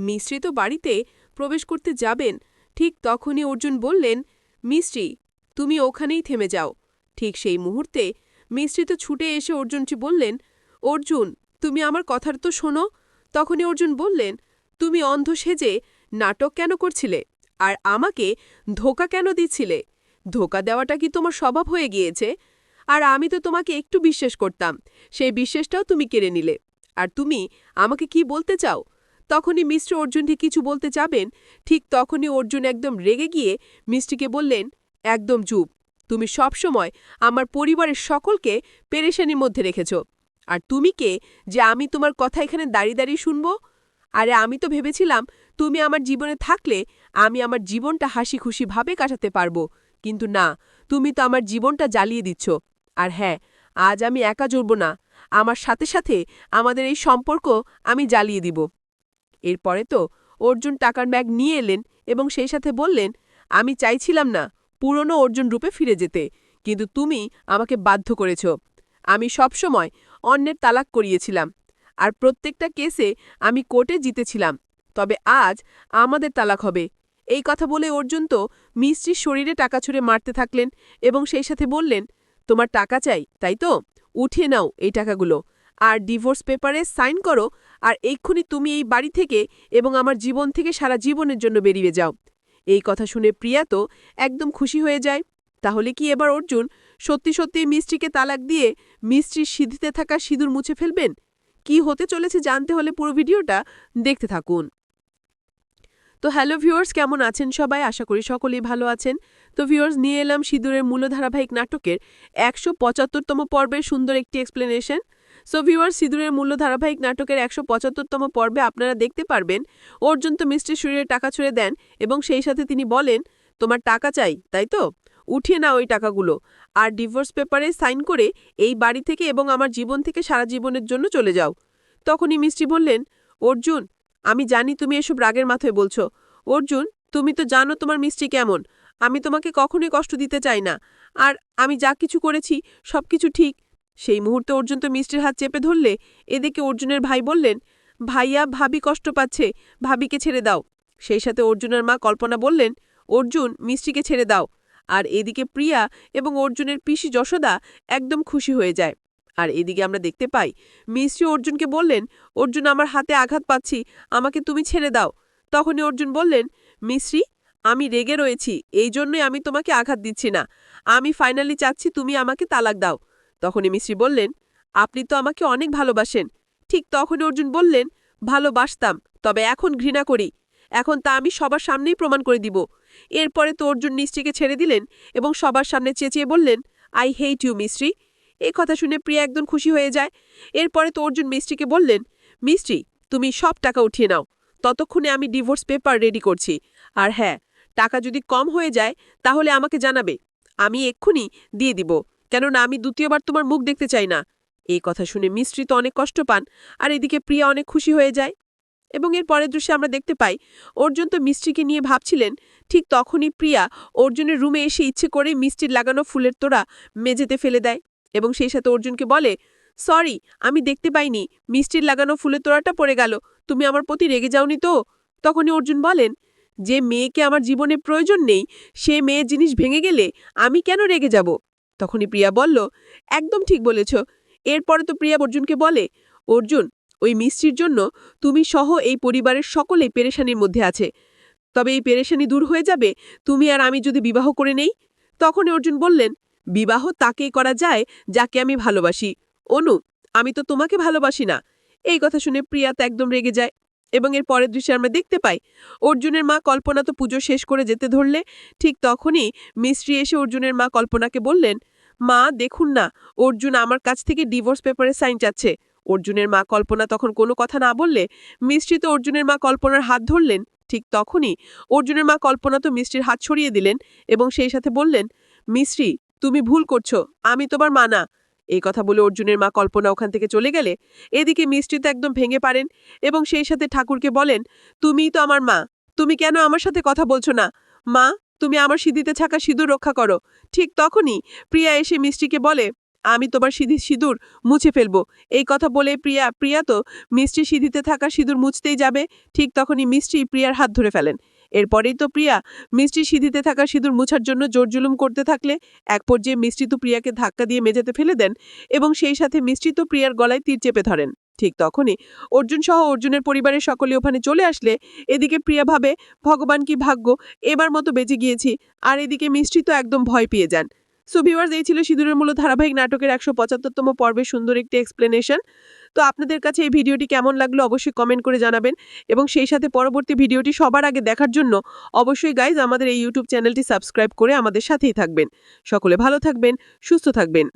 মিস্ত্রি তো বাড়িতে প্রবেশ করতে যাবেন, ঠিক তখনই অর্জুন বললেন, মিস্ত্রি, তুমি ওখানেই থেমে যাও। ঠিক সেই মুহূর্তে মিস্ত্রি তো ছুটে এসে অর্জুনটি বললেন, অর্জুন, তুমি আমার কথার তো শোনো। তখনই অর্জুন বললেন, তুমি অন্ধ সেজে নাটক কেন করছিলে, আর আমাকে ধোঁকা কেন দিচ্ছিলে? ধোঁকা দেওয়াটা কি তোমার স্বভাব হয়ে গিয়েছে? আর আমি তো তোমাকে একটু বিশ্বাস করতাম, সেই বিশ্বাসটাও তুমি কেড়ে নিলে। আর তুমি আমাকে কি বলতে চাও? তখনই মিস্টার অর্জুনটি কিছু বলতে যাবেন, ঠিক তখনই অর্জুন একদম রেগে গিয়ে মিষ্টিকে বললেন, একদম চুপ। তুমি সবসময় আমার পরিবারের সকলকে পেরেশানির মধ্যে রেখেছ। আর তুমি কে যে আমি তোমার কথা এখানে দাঁড়িয়ে দাঁড়িয়ে শুনব? আরে আমি তো ভেবেছিলাম তুমি আমার জীবনে থাকলে আমি আমার জীবনটা হাসি খুশিভাবে কাটাতে পারবো, কিন্তু না, তুমি তো আমার জীবনটা জ্বালিয়ে দিচ্ছ। আর হ্যাঁ, আজ আমি একা জ্বলব না, আমার সাথে সাথে আমাদের এই সম্পর্ক আমি জ্বালিয়ে দিব। এরপরে তো অর্জুন টাকার ব্যাগ নিয়ে এলেন এবং সেই সাথে বললেন, আমি চাইছিলাম না পুরনো অর্জুন রূপে ফিরে যেতে, কিন্তু তুমি আমাকে বাধ্য করেছ। আমি সবসময় অন্যের তালাক করিয়েছিলাম, আর প্রত্যেকটা কেসে আমি কোর্টে জিতেছিলাম। তবে আজ আমাদের তালাক হবে। এই কথা বলে অর্জুন তো মিস্ত্রির শরীরে টাকা ছুঁড়ে মারতে থাকলেন এবং সেই সাথে বললেন, তোমার টাকা চাই, তাই তো? উঠিয়ে নাও এই টাকাগুলো, আর ডিভোর্স পেপারে সাইন করো, আর এক্ষুনি তুমি এই বাড়ি থেকে এবং আমার জীবন থেকে সারা জীবনের জন্য বেরিয়ে যাও। এই কথা শুনে প্রিয়া তো একদম খুশি হয়ে যায়। তাহলে কি এবার অর্জুন সত্যি সত্যি মিস্ত্রিকে তালাক দিয়ে মিস্ত্রির সিঁথিতে থাকা সিঁদুর মুছে ফেলবেন? কি হতে চলেছে জানতে হলে পুরো ভিডিওটা দেখতে থাকুন। তো হ্যালো ভিউয়ার্স, কেমন আছেন সবাই? আশা করি সকলেই ভালো আছেন। তো ভিউয়ার্স, নিয়ে এলাম সিঁদুরের মূল ধারাবাহিক নাটকের ১৭৫তম পর্বের সুন্দর একটি এক্সপ্লেনেশন। সো ভিউয়ার্স, সিঁদুরের মূল্য ধারাবাহিক নাটকের ১৭৫তম পর্বে আপনারা দেখতে পারবেন অর্জুন তো মিষ্টির শরীরে টাকা ছুঁড়ে দেন এবং সেই সাথে তিনি বলেন, তোমার টাকা চাই, তাই তো? উঠিয়ে নাও ওই টাকাগুলো, আর ডিভোর্স পেপারে সাইন করে এই বাড়ি থেকে এবং আমার জীবন থেকে সারা জীবনের জন্য চলে যাও। তখনই মিষ্টি বললেন, অর্জুন, আমি জানি তুমি এসব রাগের মাথায় বলছো। অর্জুন, তুমি তো জানো তোমার মিষ্টি কেমন। আমি তোমাকে কখনোই কষ্ট দিতে চাই না, আর আমি যা কিছু করেছি সবকিছু ঠিক। সেই মুহূর্তে অর্জুন তো মিষ্টির হাত চেপে ধরলে এদিকে অর্জুনের ভাই বললেন, ভাইয়া, ভাবি কষ্ট পাচ্ছে, ভাবিকে ছেড়ে দাও। সেই সাথে অর্জুনের মা কল্পনা বললেন, অর্জুন, মিষ্টিকে ছেড়ে দাও। আর এদিকে প্রিয়া এবং অর্জুনের পিসি যশোদা একদম খুশি হয়ে যায়। আর এদিকে আমরা দেখতে পাই মিষ্টি অর্জুনকে বললেন, অর্জুন, আমার হাতে আঘাত পাচ্ছি, আমাকে তুমি ছেড়ে দাও। তখনই অর্জুন বললেন, মিশ্রি, আমি রেগে রয়েছি, এই জন্যই আমি তোমাকে আঘাত দিচ্ছি না। আমি ফাইনালি চাচ্ছি তুমি আমাকে তালাক দাও। তখনই মিশ্রি বললেন, আপনি তো আমাকে অনেক ভালোবাসেন। ঠিক তখনই অর্জুন বললেন, ভালোবাসতাম, তবে এখন ঘৃণা করি। এখন তা আমি সবার সামনেই প্রমাণ করে দিব। এরপরে তো অর্জুন মিষ্টিকে ছেড়ে দিলেন এবং সবার সামনে চেঁচিয়ে বললেন, আই হেট ইউ মিশ্রি। এই কথা শুনে প্রিয়া একদম খুশি হয়ে যায়। এরপরে তো অর্জুন মিষ্টিকে বললেন, মিষ্টি, তুমি সব টাকা উঠিয়ে নাও, ততক্ষণে আমি ডিভোর্স পেপার রেডি করছি। আর হ্যাঁ, টাকা যদি কম হয়ে যায় তাহলে আমাকে জানাবে, আমি এক্ষুনি দিয়ে দিব, কেননা আমি দ্বিতীয়বার তোমার মুখ দেখতে চাই না। এই কথা শুনে মিষ্টি তো অনেক কষ্ট পান, আর এদিকে প্রিয়া অনেক খুশি হয়ে যায়। এবং এর পরের দৃশ্যে আমরা দেখতে পাই অর্জুন তো মিষ্টিকে নিয়ে ভাবছিলেন। ঠিক তখনই প্রিয়া অর্জুনের রুমে এসে ইচ্ছে করে মিষ্টির লাগানো ফুলের তোড়া মেঝেতে ফেলে দেয় এবং সেই সাথে অর্জুনকে বলে, সরি, আমি দেখতে পাইনি, মিষ্টির লাগানো ফুলের তোড়াটা পড়ে গেল, তুমি আমার প্রতি রেগে যাওনি তো? তখনই অর্জুন বলেন, যে মেয়েকে আমার জীবনে প্রয়োজন নেই সে মেয়ের জিনিস ভেঙে গেলে আমি কেন রেগে যাব? তখনই প্রিয়া বলল, একদম ঠিক বলেছ। এরপরে তো প্রিয়া অর্জুনকে বলে, অর্জুন, ওই মিষ্টির জন্য তুমি সহ এই পরিবারের সকলেই পেরেশানির মধ্যে আছে। তবে এই পেরেশানি দূর হয়ে যাবে তুমি আর আমি যদি বিবাহ করে নেই। তখনই অর্জুন বললেন, বিবাহ তাকেই করা যায় যাকে আমি ভালোবাসি। অনু, আমি তো তোমাকে ভালোবাসি না। এই কথা শুনে প্রিয়া তো একদম রেগে যায়। এবং এর পরের দৃশ্যে আমরা দেখতে পাই অর্জুনের মা কল্পনা তো পুজো শেষ করে যেতে ধরলে ঠিক তখনই মিস্ত্রি এসে অর্জুনের মা কল্পনাকে বললেন, মা দেখুন না, অর্জুন আমার কাছ থেকে ডিভোর্স পেপারে সাইন চাচ্ছে। অর্জুনের মা কল্পনা তখন কোনো কথা না বললে মিষ্টি তো অর্জুনের মা কল্পনার হাত ধরলেন। ঠিক তখনই অর্জুনের মা কল্পনা তো মিষ্টির হাত ছড়িয়ে দিলেন এবং সেই সাথে বললেন, মিশ্রি, তুমি ভুল করছো, আমি তোমার মা না। এই কথা বলে অর্জুনের মা কল্পনা ওখান থেকে চলে গেলে এদিকে মিষ্টি তো একদম ভেঙে পারেন এবং সেই সাথে ঠাকুরকে বলেন, তুমিই তো আমার মা, তুমি কেন আমার সাথে কথা বলছো না? মা, তুমি আমার সিঁথিতে থাকা সিঁদুর রক্ষা করো। ঠিক তখনই প্রিয়া এসে মিষ্টিকে বলে, আমি তোমার সিঁদুর মুছে ফেলবো। এই কথা বলে প্রিয়া তো মিষ্টি সিঁথিতে থাকা সিঁদুর মুছতেই যাবে, ঠিক তখনই মিষ্টি প্রিয়ার হাত ধরে ফেলেন। এরপরেই তো প্রিয়া মিষ্টি সিঁথিতে থাকা সিঁদুর মুছার জন্য জোরজুলুম করতে থাকলে এক পর্যায়ে মিষ্টি তো প্রিয়াকে ধাক্কা দিয়ে মেঝেতে ফেলে দেন এবং সেই সাথে মিষ্টি তো প্রিয়ার গলায় তীর চেপে ধরেন। ঠিক তখনই অর্জুন সহ অর্জুনের পরিবারের সকলে ওখানে চলে আসলে এদিকে প্রিয়া ভাবে, ভগবান কি ভাগ্য, এবার মতো বেঁচে গিয়েছি। আর এদিকে মিষ্টি তো একদম ভয় পেয়ে যান। সো ভিউয়ার্স, এই ছিল সিঁদুরের মূল্য ধারাবাহিক নাটকের 175তম পর্বের সুন্দর একটি এক্সপ্লেনেশন। তো আপনাদের কাছে এই ভিডিওটি কেমন লাগলো অবশ্যই কমেন্ট করে জানাবেন এবং সেই সাথে পরবর্তী ভিডিওটি সবার আগে দেখার জন্য অবশ্যই গাইজ আমাদের এই ইউটিউব চ্যানেলটি সাবস্ক্রাইব করে আমাদের সাথেই থাকবেন। সকলে ভালো থাকবেন, সুস্থ থাকবেন।